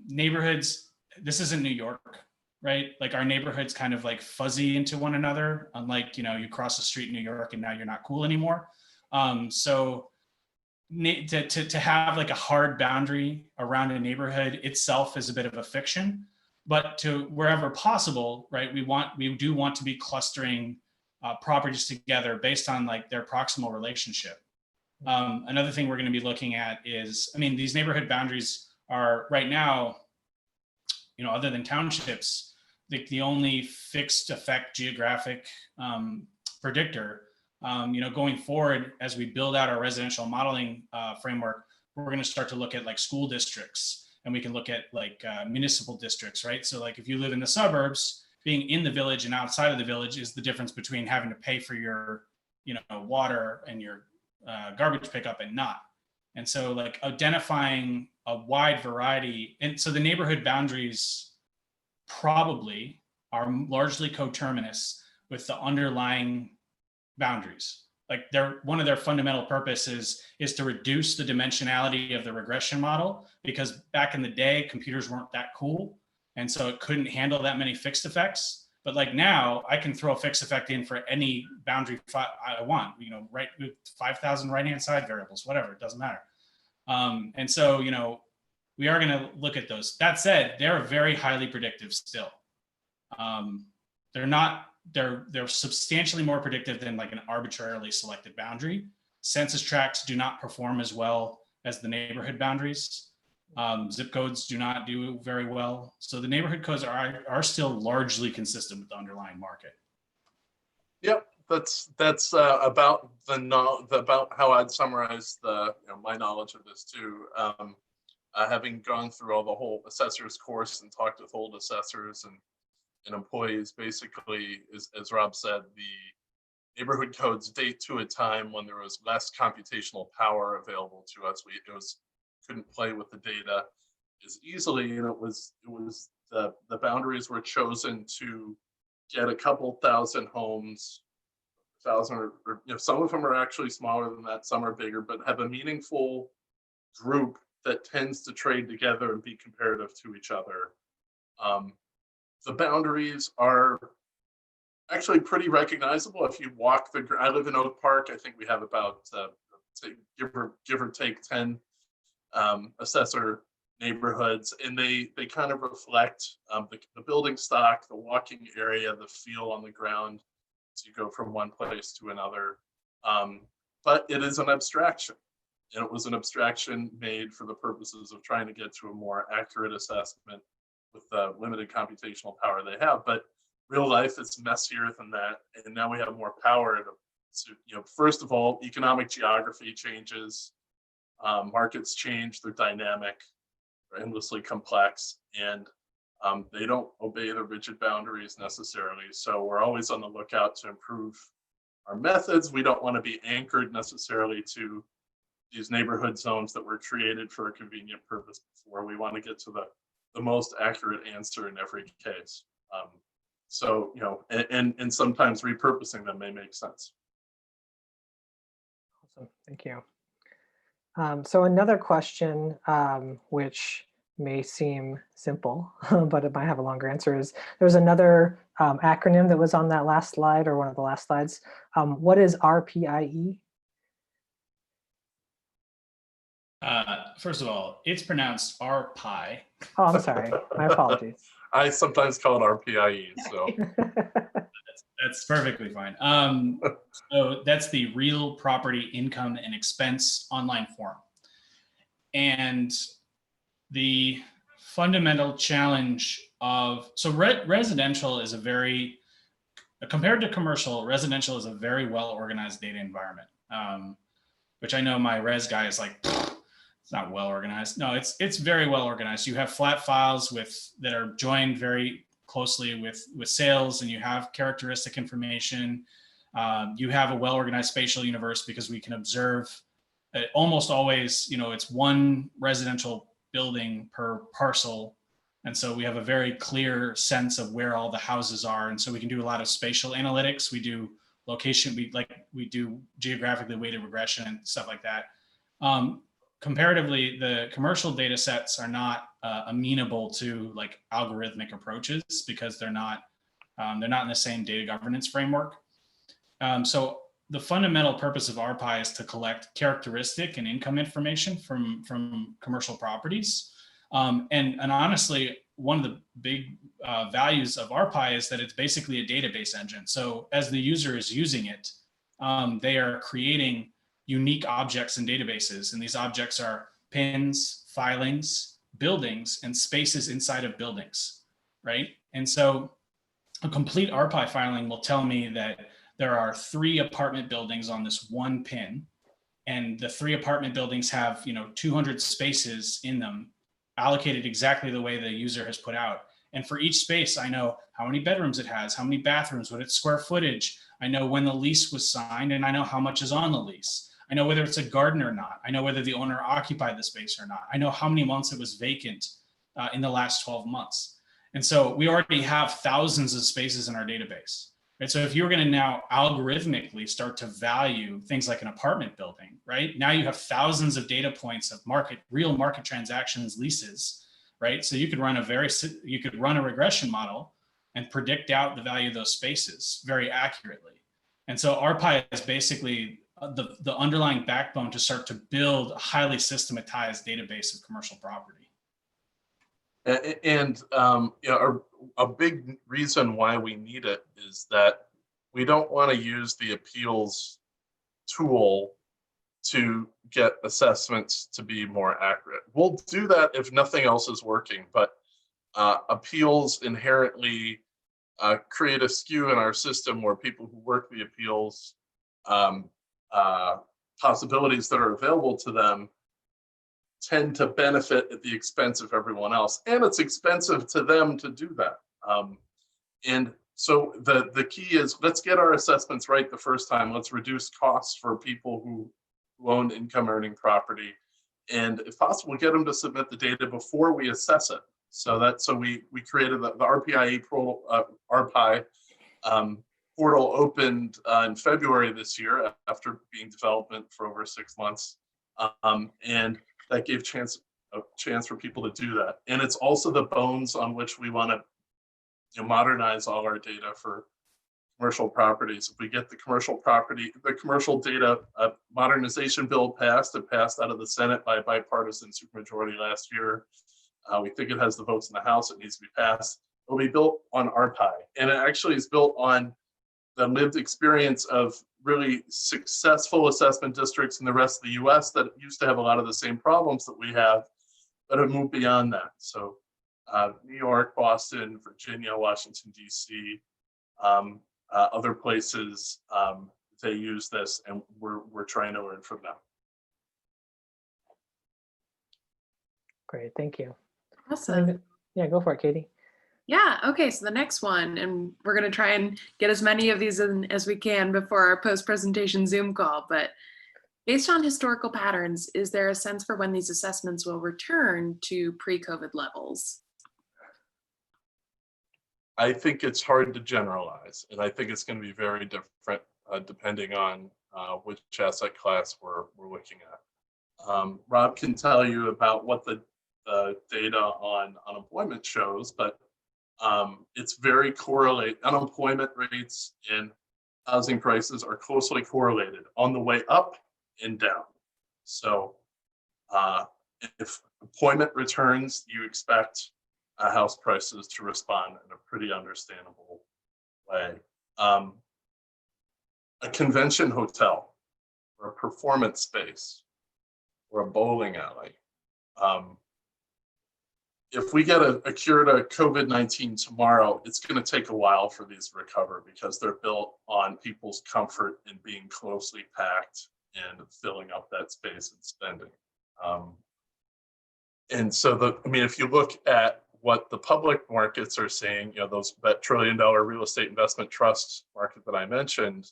Neighborhoods, this isn't New York, right? Like our neighborhoods kind of like fuzzy into one another, unlike, you cross the street in New York and now you're not cool anymore. So to have like a hard boundary around a neighborhood itself is a bit of a fiction, but to wherever possible, right? We do want to be clustering properties together based on like their proximal relationship. Another thing we're going to be looking at is, these neighborhood boundaries are right now, other than townships, the only fixed effect geographic predictor. Going forward, as we build out our residential modeling framework, we're going to start to look at like school districts, and we can look at like municipal districts, right? So like if you live in the suburbs, being in the village and outside of the village is the difference between having to pay for your, water and your garbage pickup and not. And so like identifying a wide variety, and so the neighborhood boundaries probably are largely coterminous with the underlying boundaries. Like one of their fundamental purposes is to reduce the dimensionality of the regression model, because back in the day, computers weren't that cool. And so it couldn't handle that many fixed effects. But like now I can throw a fixed effect in for any boundary I want, right, with 5,000 right-hand side variables, whatever, it doesn't matter. And so, we are going to look at those. That said, they're very highly predictive still. They're substantially more predictive than like an arbitrarily selected boundary. Census tracts do not perform as well as the neighborhood boundaries. Zip codes do not do very well. So the neighborhood codes are still largely consistent with the underlying market. Yep, that's about about how I'd summarize my knowledge of this too. Having gone through all the whole assessors course and talked with old assessors and employees, basically, as Rob said, the neighborhood codes date to a time when there was less computational power available to us. Couldn't play with the data as easily, and it was the boundaries were chosen to get a couple thousand homes, 1,000 or some of them are actually smaller than that, some are bigger, but have a meaningful group that tends to trade together and be comparative to each other. The boundaries are actually pretty recognizable if you walk I live in Oak Park. I think we have about give or take 10 assessor neighborhoods, and they kind of reflect the building stock, the walking area, the feel on the ground as you go from one place to another. But it is an abstraction, and it was an abstraction made for the purposes of trying to get to a more accurate assessment with the limited computational power they have. But real life is messier than that, and now we have more power to first of all, economic geography changes, markets change, they're dynamic, they're endlessly complex, and they don't obey the rigid boundaries necessarily. So we're always on the lookout to improve our methods. We don't want to be anchored necessarily to these neighborhood zones that were created for a convenient purpose before. We want to get to the most accurate answer in every case. So, and sometimes repurposing them may make sense. Awesome, thank you. So another question, which may seem simple, but it might have a longer answer, is there's another acronym that was on that last slide, or one of the last slides. What is RPIE? First of all, it's pronounced RPI. Oh, I'm sorry. My apologies. I sometimes call it RPIE, so. That's perfectly fine. So that's the Real Property Income and Expense online form. And the fundamental challenge so residential is compared to commercial, residential is a very well organized data environment, which I know my res guy is like, it's not well organized. No, it's very well organized. You have flat files that are joined very closely with sales, and you have characteristic information. You have a well organized spatial universe because we can observe almost always, it's one residential building per parcel. And so we have a very clear sense of where all the houses are. And so we can do a lot of spatial analytics. We do location, we do geographically weighted regression and stuff like that. Comparatively, the commercial data sets are not amenable to like algorithmic approaches because they're not in the same data governance framework. So the fundamental purpose of RPI is to collect characteristic and income information from commercial properties. And honestly, one of the big values of RPI is that it's basically a database engine. So as the user is using it, they are creating unique objects in databases. And these objects are pins, filings, buildings, and spaces inside of buildings, right? And so a complete RPI filing will tell me that there are 3 apartment buildings on this one pin, and the 3 apartment buildings have 200 spaces in them allocated exactly the way the user has put out. And for each space, I know how many bedrooms it has, how many bathrooms, what its square footage. I know when the lease was signed, and I know how much is on the lease. I know whether it's a garden or not. I know whether the owner occupied the space or not. I know how many months it was vacant in the last 12 months. And so we already have thousands of spaces in our database. Right? So if you're going to now algorithmically start to value things like an apartment building, right? Now you have thousands of data points of real market transactions, leases, right? So you could run a regression model and predict out the value of those spaces very accurately. And so RPI is basically the underlying backbone to start to build a highly systematized database of commercial property. And a big reason why we need it is that we don't want to use the appeals tool to get assessments to be more accurate. We'll do that if nothing else is working, but appeals inherently create a skew in our system where people who work the appeals possibilities that are available to them tend to benefit at the expense of everyone else. And it's expensive to them to do that. And so the key is, let's get our assessments right the first time. Let's reduce costs for people who own income earning property. And if possible, get them to submit the data before we assess it. So we created the RPI portal opened in February this year after being development for over 6 months. And that gave a chance for people to do that. And it's also the bones on which we want to modernize all our data for commercial properties. If we get the commercial data modernization bill passed, it passed out of the Senate by a bipartisan supermajority last year. We think it has the votes in the House. It needs to be passed. It will be built on RPI. And it actually is built on the lived experience of really successful assessment districts in the rest of the US that used to have a lot of the same problems that we have, but have moved beyond that. So New York, Boston, Virginia, Washington, DC, other places, they use this, and we're trying to learn from them. Great, thank you. Awesome. Yeah, go for it, Katie. Yeah, okay, so the next one, and we're going to try and get as many of these in as we can before our post-presentation Zoom call, but based on historical patterns, is there a sense for when these assessments will return to pre-COVID levels? I think it's hard to generalize, and I think it's going to be very different depending on which asset class we're looking at. Rob can tell you about what the data on unemployment shows, but it's very correlated. Unemployment rates and housing prices are closely correlated on the way up and down. So if employment returns, you expect house prices to respond in a pretty understandable way. A convention hotel or a performance space or a bowling alley. If we get a cure to COVID-19 tomorrow, it's going to take a while for these to recover because they're built on people's comfort in being closely packed and filling up that space and spending. And so I mean, if you look at what the public markets are seeing, that $1 trillion real estate investment trust market that I mentioned,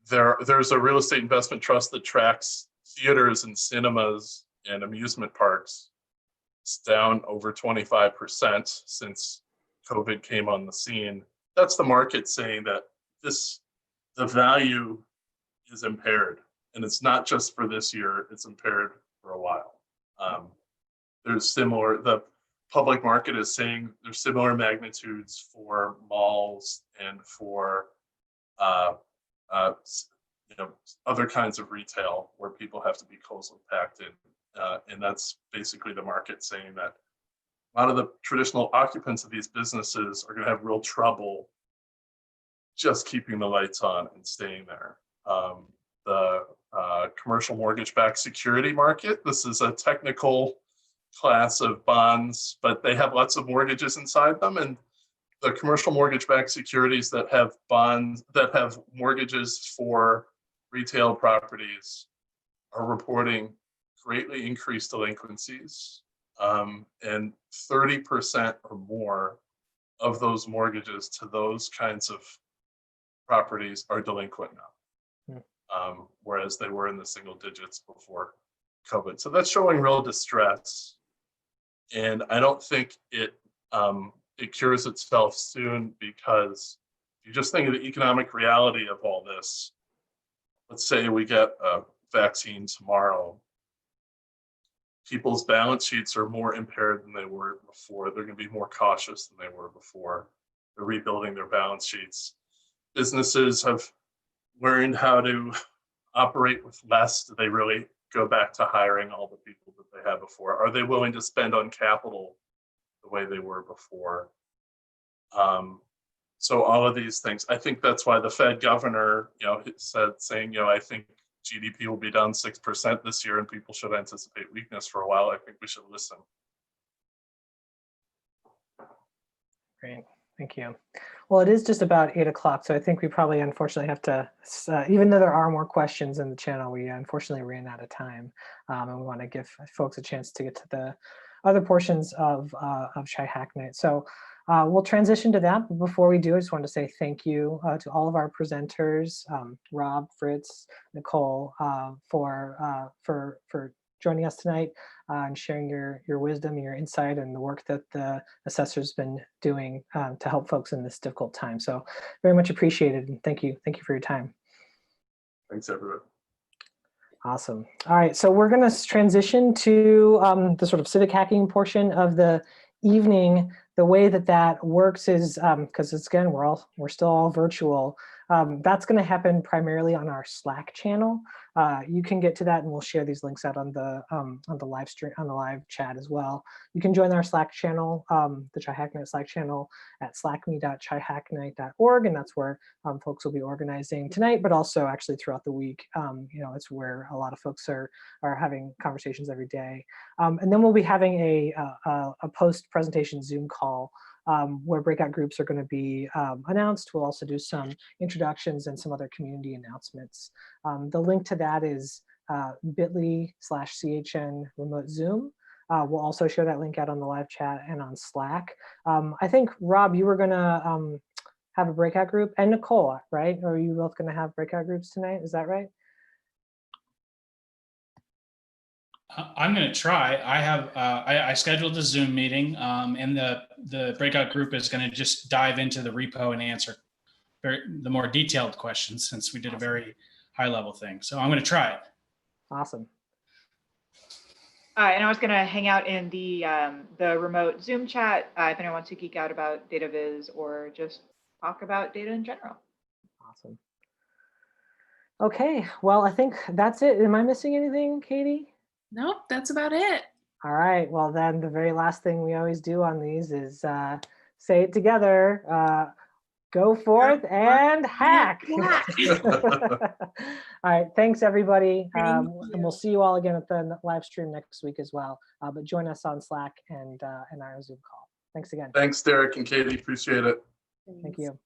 there's a real estate investment trust that tracks theaters and cinemas and amusement parks. It's down over 25% since COVID came on the scene. That's the market saying that the value is impaired, and it's not just for this year, it's impaired for a while. The public market is saying there's similar magnitudes for malls and for other kinds of retail where people have to be closely packed in. And that's basically the market saying that a lot of the traditional occupants of these businesses are going to have real trouble just keeping the lights on and staying there. The commercial mortgage-backed security market, this is a technical class of bonds, but they have lots of mortgages inside them. And the commercial mortgage-backed securities that have bonds, that have mortgages for retail properties, are reporting greatly increased delinquencies. And 30% or more of those mortgages to those kinds of properties are delinquent now, whereas they were in the single digits before COVID. So that's showing real distress. And I don't think it cures itself soon, because if you just think of the economic reality of all this, let's say we get a vaccine tomorrow, people's balance sheets are more impaired than they were before. They're going to be more cautious than they were before. They're rebuilding their balance sheets. Businesses have learned how to operate with less. Do they really go back to hiring all the people that they had before? Are they willing to spend on capital the way they were before? So all of these things, I think that's why the Fed governor, saying, I think GDP will be down 6% this year and people should anticipate weakness for a while. I think we should listen. Great, thank you. Well, it is just about 8 o'clock, so I think we probably unfortunately have to, even though there are more questions in the channel, we unfortunately ran out of time, and we want to give folks a chance to get to the other portions of Chi-Hack Night. So we'll transition to that, but before we do, I just want to say thank you to all of our presenters, Rob, Fritz, Nicole, for joining us tonight and sharing your wisdom, your insight, and the work that the Assessor's been doing to help folks in this difficult time. So very much appreciated, and thank you for your time. Thanks, everyone. Awesome. All right, so we're going to transition to the sort of civic hacking portion of the evening. The way that works is, because again, we're still all virtual, that's going to happen primarily on our Slack channel. You can get to that, and we'll share these links out on the live stream, on the live chat as well. You can join our Slack channel, the Chi-Hack Night Slack channel, at slackme.chihacknight.org, and that's where folks will be organizing tonight, but also actually throughout the week. It's where a lot of folks are having conversations every day. And then we'll be having a post-presentation Zoom call where breakout groups are going to be announced. We'll also do some introductions and some other community announcements. The link to that is bit.ly/CHN remote Zoom. We'll also share that link out on the live chat and on Slack. I think, Rob, you were going to have a breakout group, and Nicole, right? Or are you both going to have breakout groups tonight? Is that right? I'm going to try. I have I scheduled a Zoom meeting, and the breakout group is going to just dive into the repo and answer the more detailed questions, since we did a very high level thing. So I'm going to try it. Awesome. And I was going to hang out in the remote Zoom chat if anyone wants to geek out about data viz or just talk about data in general. Awesome. Okay, well, I think that's it. Am I missing anything, Katie? Nope, that's about it. All right, well then the very last thing we always do on these is say it together. Go forth and hack. All right, thanks everybody. And we'll see you all again at the live stream next week as well. But join us on Slack and our Zoom call. Thanks again. Thanks, Derek and Katie, appreciate it. Thank you.